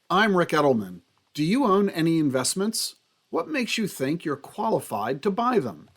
I'm Rick Edelman. Do you own any investments? What makes you think you're qualified to buy them?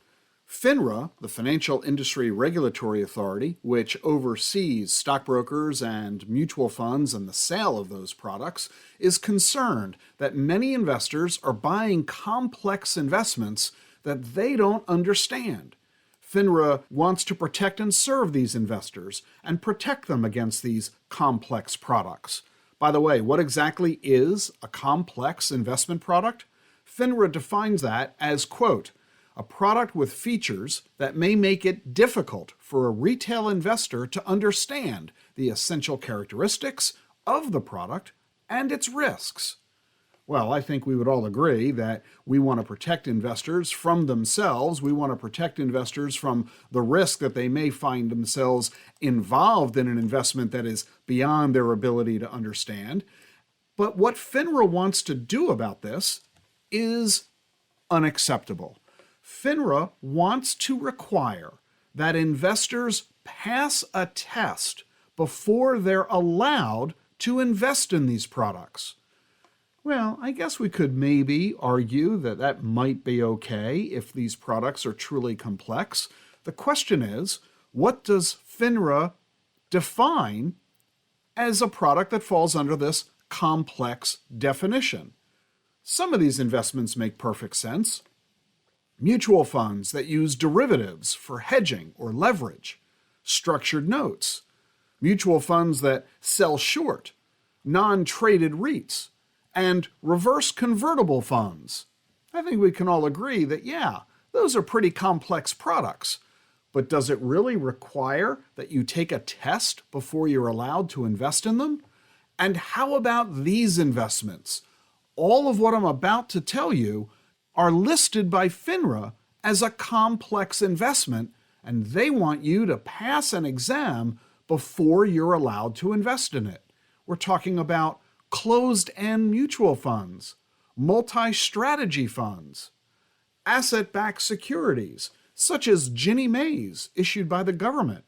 FINRA, the Financial Industry Regulatory Authority, which oversees stockbrokers and mutual funds and the sale of those products, is concerned that many investors are buying complex investments that they don't understand. FINRA wants to protect and serve these investors and protect them against these complex products. By the way, what exactly is a complex investment product? FINRA defines that as, quote, a product with features that may make it difficult for a retail investor to understand the essential characteristics of the product and its risks. Well, I think we would all agree that we want to protect investors from themselves. We want to protect investors from the risk that they may find themselves involved in an investment that is beyond their ability to understand. But what FINRA wants to do about this is unacceptable. FINRA wants to require that investors pass a test before they're allowed to invest in these products. Well, I guess we could maybe argue that that might be okay if these products are truly complex. The question is, what does FINRA define as a product that falls under this complex definition? Some of these investments make perfect sense. Mutual funds that use derivatives for hedging or leverage, structured notes, mutual funds that sell short, non-traded REITs, and reverse convertible funds. I think we can all agree that, yeah, those are pretty complex products. But does it really require that you take a test before you're allowed to invest in them? And how about these investments? All of what I'm about to tell you are listed by FINRA as a complex investment, and they want you to pass an exam before you're allowed to invest in it. We're talking about closed-end mutual funds, multi-strategy funds, asset-backed securities, such as Ginnie Mae's issued by the government,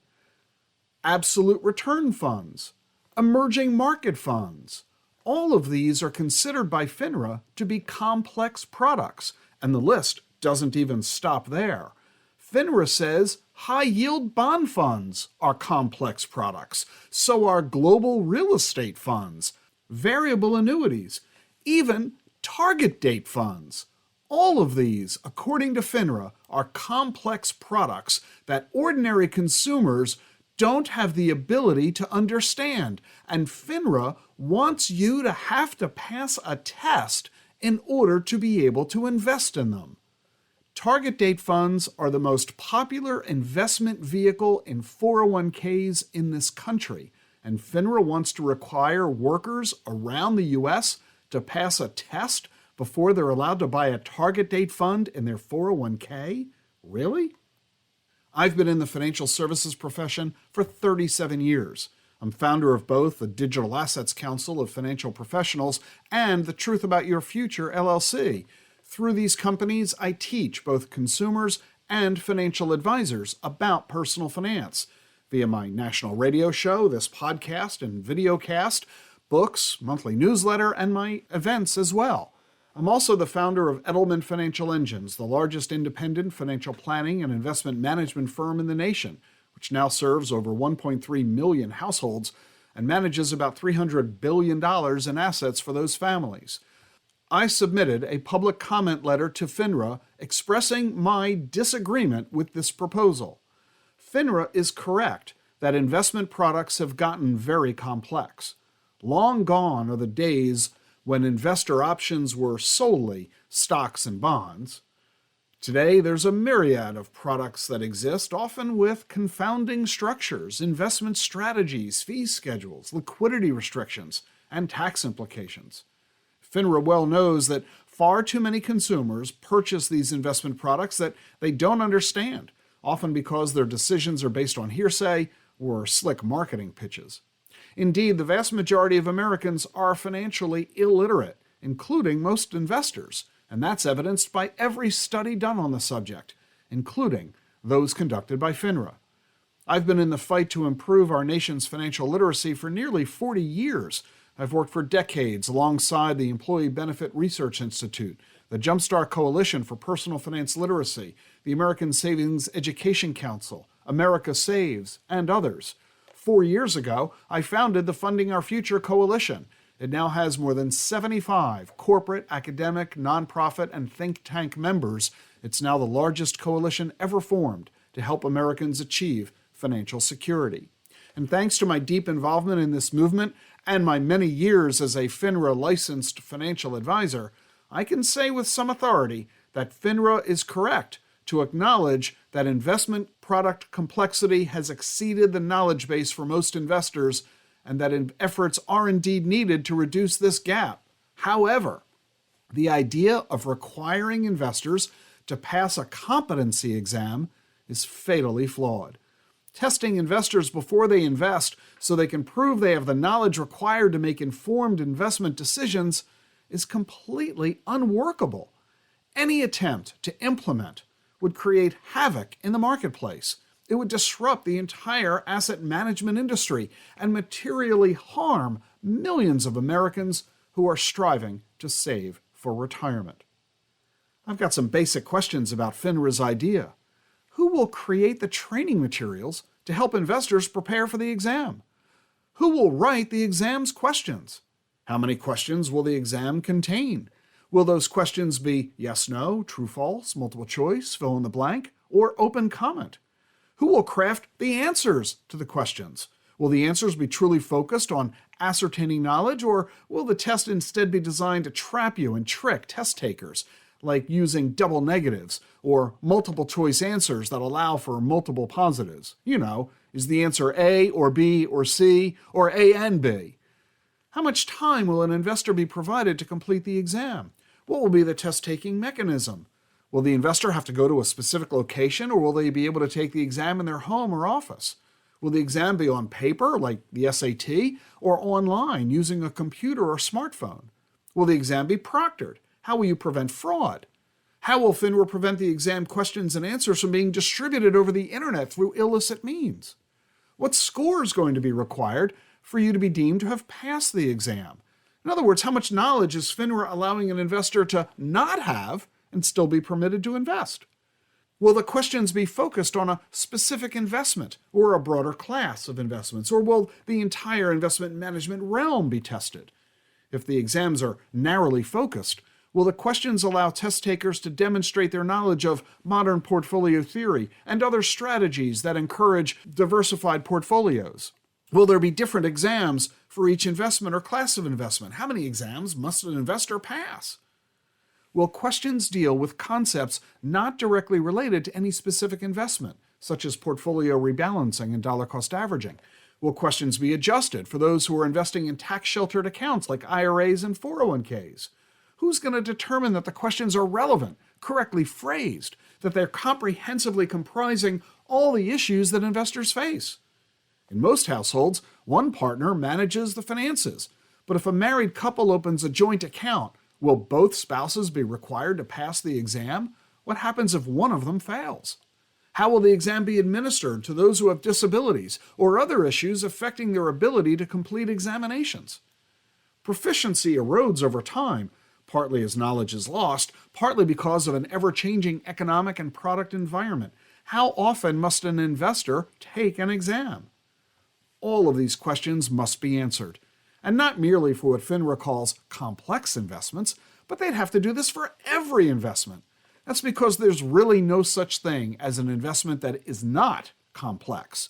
absolute return funds, emerging market funds. All of these are considered by FINRA to be complex products, and the list doesn't even stop there. FINRA says high-yield bond funds are complex products, so are global real estate funds, variable annuities, even target date funds. All of these, according to FINRA, are complex products that ordinary consumers don't have the ability to understand, and FINRA wants you to have to pass a test in order to be able to invest in them. Target date funds are the most popular investment vehicle in 401ks in this country, and FINRA wants to require workers around the U.S. to pass a test before they're allowed to buy a target date fund in their 401k? Really? I've been in the financial services profession for 37 years. I'm founder of both the Digital Assets Council of Financial Professionals and the Truth About Your Future, LLC. Through these companies, I teach both consumers and financial advisors about personal finance via my national radio show, this podcast and videocast, books, monthly newsletter, and my events as well. I'm also the founder of Edelman Financial Engines, the largest independent financial planning and investment management firm in the nation, which now serves over 1.3 million households and manages about $300 billion in assets for those families. I submitted a public comment letter to FINRA expressing my disagreement with this proposal. FINRA is correct that investment products have gotten very complex. Long gone are the days when investor options were solely stocks and bonds. Today, there's a myriad of products that exist, often with confounding structures, investment strategies, fee schedules, liquidity restrictions, and tax implications. FINRA well knows that far too many consumers purchase these investment products that they don't understand, often because their decisions are based on hearsay or slick marketing pitches. Indeed, the vast majority of Americans are financially illiterate, including most investors, and that's evidenced by every study done on the subject, including those conducted by FINRA. I've been in the fight to improve our nation's financial literacy for nearly 40 years. I've worked for decades alongside the Employee Benefit Research Institute, the Jumpstart Coalition for Personal Finance Literacy, the American Savings Education Council, America Saves, and others. 4 years ago, I founded the Funding Our Future Coalition. It now has more than 75 corporate, academic, nonprofit, and think tank members. It's now the largest coalition ever formed to help Americans achieve financial security. And thanks to my deep involvement in this movement and my many years as a FINRA licensed financial advisor, I can say with some authority that FINRA is correct to acknowledge that investment product complexity has exceeded the knowledge base for most investors and that efforts are indeed needed to reduce this gap. However, the idea of requiring investors to pass a competency exam is fatally flawed. Testing investors before they invest so they can prove they have the knowledge required to make informed investment decisions is completely unworkable. Any attempt to implement would create havoc in the marketplace. It would disrupt the entire asset management industry and materially harm millions of Americans who are striving to save for retirement. I've got some basic questions about FINRA's idea. Who will create the training materials to help investors prepare for the exam? Who will write the exam's questions? How many questions will the exam contain? Will those questions be yes, no, true, false, multiple choice, fill in the blank, or open comment? Who will craft the answers to the questions? Will the answers be truly focused on ascertaining knowledge, or will the test instead be designed to trap you and trick test takers, like using double negatives or multiple choice answers that allow for multiple positives? You know, is the answer A or B or C or A and B? How much time will an investor be provided to complete the exam? What will be the test-taking mechanism? Will the investor have to go to a specific location, or will they be able to take the exam in their home or office? Will the exam be on paper, like the SAT, or online using a computer or smartphone? Will the exam be proctored? How will you prevent fraud? How will FINRA prevent the exam questions and answers from being distributed over the internet through illicit means? What score is going to be required for you to be deemed to have passed the exam? In other words, how much knowledge is FINRA allowing an investor to not have and still be permitted to invest? Will the questions be focused on a specific investment or a broader class of investments, or will the entire investment management realm be tested? If the exams are narrowly focused, will the questions allow test takers to demonstrate their knowledge of modern portfolio theory and other strategies that encourage diversified portfolios? Will there be different exams for each investment or class of investment? How many exams must an investor pass? Will questions deal with concepts not directly related to any specific investment, such as portfolio rebalancing and dollar cost averaging? Will questions be adjusted for those who are investing in tax-sheltered accounts like IRAs and 401ks? Who's going to determine that the questions are relevant, correctly phrased, that they're comprehensively comprising all the issues that investors face? In most households, one partner manages the finances. But if a married couple opens a joint account, will both spouses be required to pass the exam? What happens if one of them fails? How will the exam be administered to those who have disabilities or other issues affecting their ability to complete examinations? Proficiency erodes over time, partly as knowledge is lost, partly because of an ever-changing economic and product environment. How often must an investor take an exam? All of these questions must be answered, and not merely for what FINRA calls complex investments, but they'd have to do this for every investment. That's because there's really no such thing as an investment that is not complex.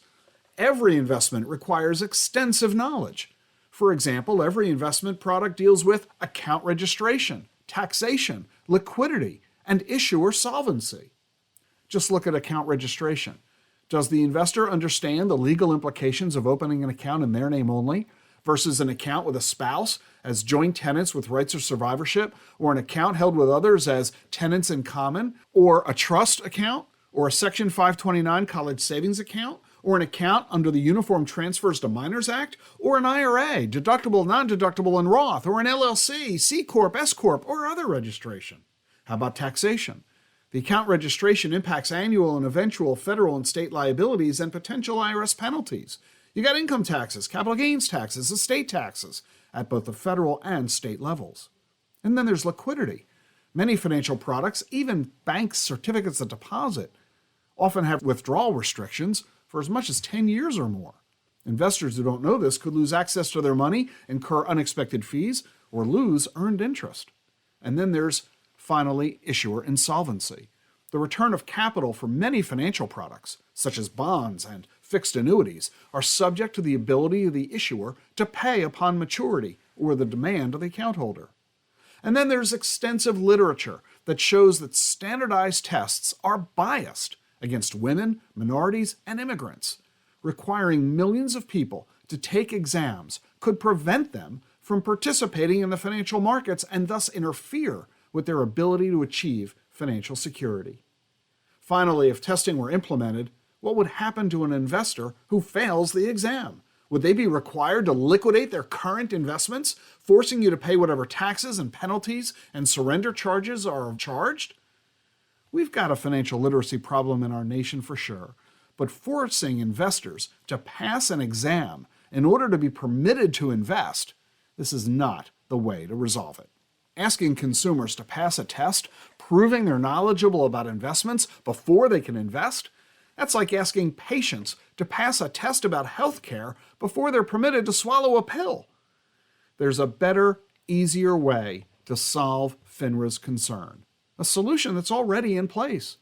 Every investment requires extensive knowledge. For example, every investment product deals with account registration, taxation, liquidity, and issuer solvency. Just look at account registration. Does the investor understand the legal implications of opening an account in their name only versus an account with a spouse as joint tenants with rights of survivorship, or an account held with others as tenants in common, or a trust account, or a Section 529 college savings account, or an account under the Uniform Transfers to Minors Act, or an IRA, deductible, non-deductible, and Roth, or an LLC, C Corp, S Corp, or other registration? How about taxation? The account registration impacts annual and eventual federal and state liabilities and potential IRS penalties. You got income taxes, capital gains taxes, estate taxes, at both the federal and state levels. And then there's liquidity. Many financial products, even bank certificates of deposit, often have withdrawal restrictions for as much as 10 years or more. Investors who don't know this could lose access to their money, incur unexpected fees, or lose earned interest. And then there's, finally, issuer insolvency. The return of capital for many financial products, such as bonds and fixed annuities, are subject to the ability of the issuer to pay upon maturity or the demand of the account holder. And then there's extensive literature that shows that standardized tests are biased against women, minorities, and immigrants. Requiring millions of people to take exams could prevent them from participating in the financial markets and thus interfere with their ability to achieve financial security. Finally, if testing were implemented, what would happen to an investor who fails the exam? Would they be required to liquidate their current investments, forcing you to pay whatever taxes and penalties and surrender charges are charged? We've got a financial literacy problem in our nation for sure, but forcing investors to pass an exam in order to be permitted to invest, this is not the way to resolve it. Asking consumers to pass a test proving they're knowledgeable about investments before they can invest, that's like asking patients to pass a test about health care before they're permitted to swallow a pill. There's a better, easier way to solve FINRA's concern, a solution that's already in place.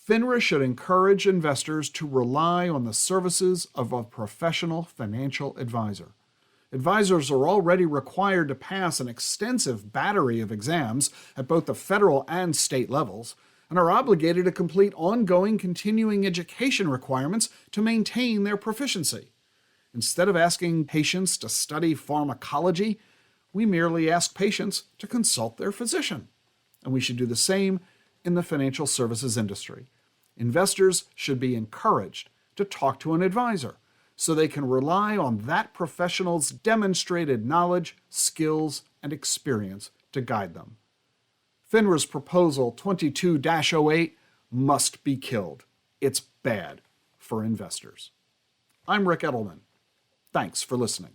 FINRA should encourage investors to rely on the services of a professional financial advisor. Advisors are already required to pass an extensive battery of exams at both the federal and state levels, and are obligated to complete ongoing continuing education requirements to maintain their proficiency. Instead of asking patients to study pharmacology, we merely ask patients to consult their physician. And we should do the same in the financial services industry. Investors should be encouraged to talk to an advisor so they can rely on that professional's demonstrated knowledge, skills, and experience to guide them. FINRA's Proposal 22-08 must be killed. It's bad for investors. I'm Rick Edelman. Thanks for listening.